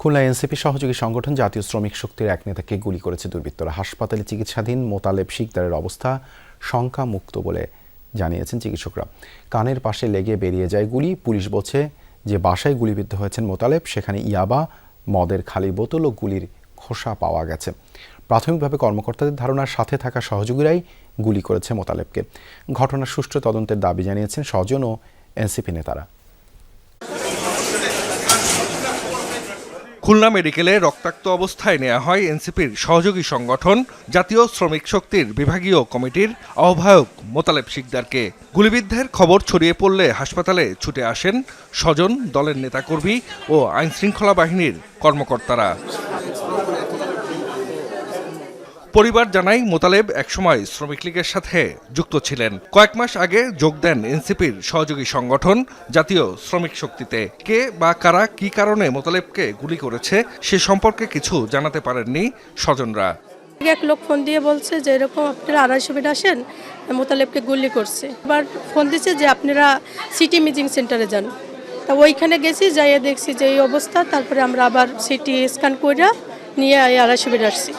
Khulna NCP সহযোগী সংগঠন জাতীয় শ্রমিক শক্তির এক নেতাকে গুলি করেছে দুর্বৃত্তরা। হাসপাতালে চিকিৎসাধীন মোতালেব শিকদারের অবস্থা শঙ্কামুক্ত বলে জানিয়েছেন চিকিৎসকরা। কানের পাশে লেগে বেরিয়ে যায় গুলি। পুলিশ বলছে যে বাসায় গুলিবিদ্ধ হয়েছেন মোতালেব সেখানে ইয়াবা, মদের খালি বোতল ও গুলির খোসা পাওয়া গেছে। প্রাথমিকভাবে কর্মকর্তাদের ধারণার সাথে থাকা সহযোগীরাই গুলি করেছে মোতালেবকে। ঘটনার সুষ্ঠু তদন্তের দাবি জানিয়েছেন স্বজন ও এনসিপি নেতারা। খুলনা মেডিকেলে রক্তাক্ত অবস্থায় নেওয়া হয় এনসিপির সহযোগী সংগঠন জাতীয় শ্রমিক শক্তির বিভাগীয় কমিটির আহ্বায়ক মোতালেব শিকদারকে। গুলিবিদ্ধের খবর ছড়িয়ে পড়লে হাসপাতালে ছুটে আসেন স্বজন, দলের নেতাকর্মী ও আইনশৃঙ্খলা বাহিনীর কর্মকর্তারা। পরিবার জানায় মোতালেব একসময় শ্রমিক লীগের সাথে যুক্ত ছিলেন। কয়েক মাস আগে যোগ দেন এনসিপির সহযোগী সংগঠন জাতীয় শ্রমিক শক্তিতে। কে বা কারা কি কারণে মোতালেবকে গুলি করেছে সে সম্পর্কে কিছু জানাতে পারেননি স্বজনরা। এক লোক ফোন দিয়ে বলছে যে এরকম আপনারা 250 ফিট আসেন, মোতালেবকে গুলি করছে। এবার ফোন দিচ্ছে যে আপনারা সিটি ইমেজিং সেন্টারে যান। তা ওইখানে গেছি, যাইয়ে দেখছি যে এই অবস্থা। তারপরে আমরা আবার সিটি স্ক্যান করে নিয়ে 250 ফিট আসছি।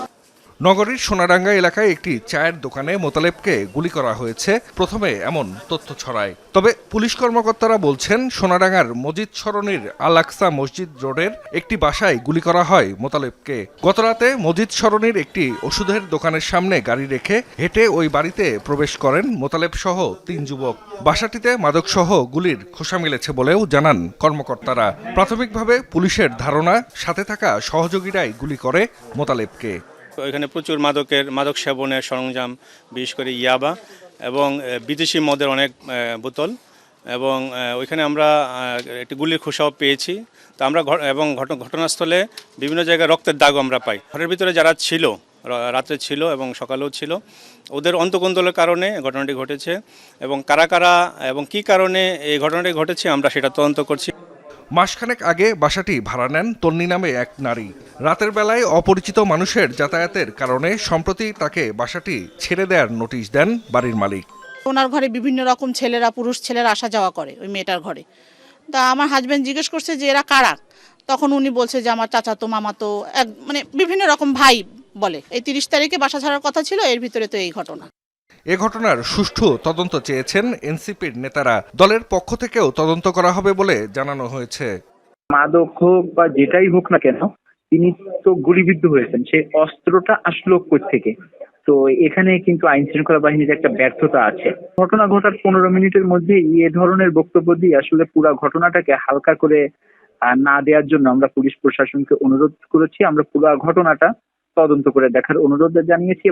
নগরীর সোনাডাঙ্গা এলাকায় একটি চায়ের দোকানে মোতালেবকে গুলি করা হয়েছে প্রথমে এমন তথ্য ছড়ায়। তবে পুলিশ কর্মকর্তারা বলছেন সোনাডাঙ্গার মসজিদ সরণির আল আকসা মসজিদ রোডের একটি বাসায় গুলি করা হয় মোতালেবকে। গতরাতে মসজিদ সরণির একটি ওষুধের দোকানের সামনে গাড়ি রেখে হেঁটে ওই বাড়িতে প্রবেশ করেন মোতালেব সহ 3 যুবক। বাসাটিতে মাদকসহ গুলির খোসা মিলেছে বলেও জানান কর্মকর্তারা। প্রাথমিকভাবে পুলিশের ধারণা সাথে থাকা সহযোগীরাই গুলি করে মোতালেবকে। এখানে প্রচুর মাদক সেবনের সরঞ্জাম, বিশেষ করে ইয়াবা এবং বিদেশি মদের অনেক বোতল, এবং ওইখানে আমরা একটি গুলির খোসাও পেয়েছি। তো আমরা এবং ঘটনাস্থলে বিভিন্ন জায়গায় রক্তের দাগও আমরা পাই। ঘরের ভিতরে যারা ছিল, রাত্রে ছিল এবং সকালেও ছিল, ওদের অন্তঃকন্দলের কারণে ঘটনাটি ঘটেছে, এবং কারা কারা এবং কী কারণে এই ঘটনাটি ঘটেছে আমরা সেটা তদন্ত করছি। মাসখানেক আগে বাসাটি ভাড়া নেন তন্নি নামে এক নারী। রাতের বেলায় অপরিচিত মানুষের যাতায়াতের কারণে সম্প্রতি তাকে বাসাটি ছেড়ে দেওয়ার নোটিশ দেন বাড়ির মালিক। ওনার ঘরে বিভিন্ন রকম পুরুষ ছেলেরা আসা যাওয়া করে ওই মেয়েটার ঘরে। তা আমার হাজব্যান্ড জিজ্ঞেস করছে যে এরা কারা, তখন উনি বলছে যে আমার চাচাতো মামাতো মানে বিভিন্ন রকম ভাই বলে। এই 30 তারিখে বাসা ছাড়ার কথা ছিল, এর ভিতরে তো এই ঘটনা। এ ঘটনার সুষ্ঠু তদন্ত চেয়েছেন এনসিপির নেতারা। দলের পক্ষ থেকেও তদন্ত করা হবে বলে জানানো হয়েছে। মাদক হোক বা যেটাই হোক না কেন, তিনি তো গুলিবিদ্ধ হয়েছেন, সেই অস্ত্রটা আসলো কোত্থেকে? তো এখানে কিন্তু আইন শৃঙ্খলা বাহিনীর একটা ব্যর্থতা আছে। ঘটনা ঘটার 15 মিনিটের মধ্যে এ ধরনের বক্তব্য দিয়ে আসলে পুরো ঘটনাটাকে হালকা করে না দেওয়ার জন্য আমরা পুলিশ প্রশাসনকে অনুরোধ করেছি। আমরা পুরো ঘটনাটা তদন্ত করে দেখার অনুরোধ জানিয়েছি।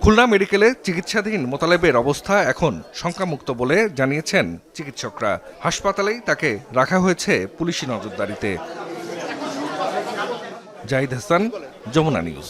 খুলনা মেডিকেলে চিকিৎসাধীন মোতালেবের অবস্থা এখন শঙ্কামুক্ত বলে জানিয়েছেন চিকিৎসকরা। হাসপাতালেই তাকে রাখা হয়েছে পুলিশি নজরদারিতে। জাহিদ হাসান, যমুনা নিউজ।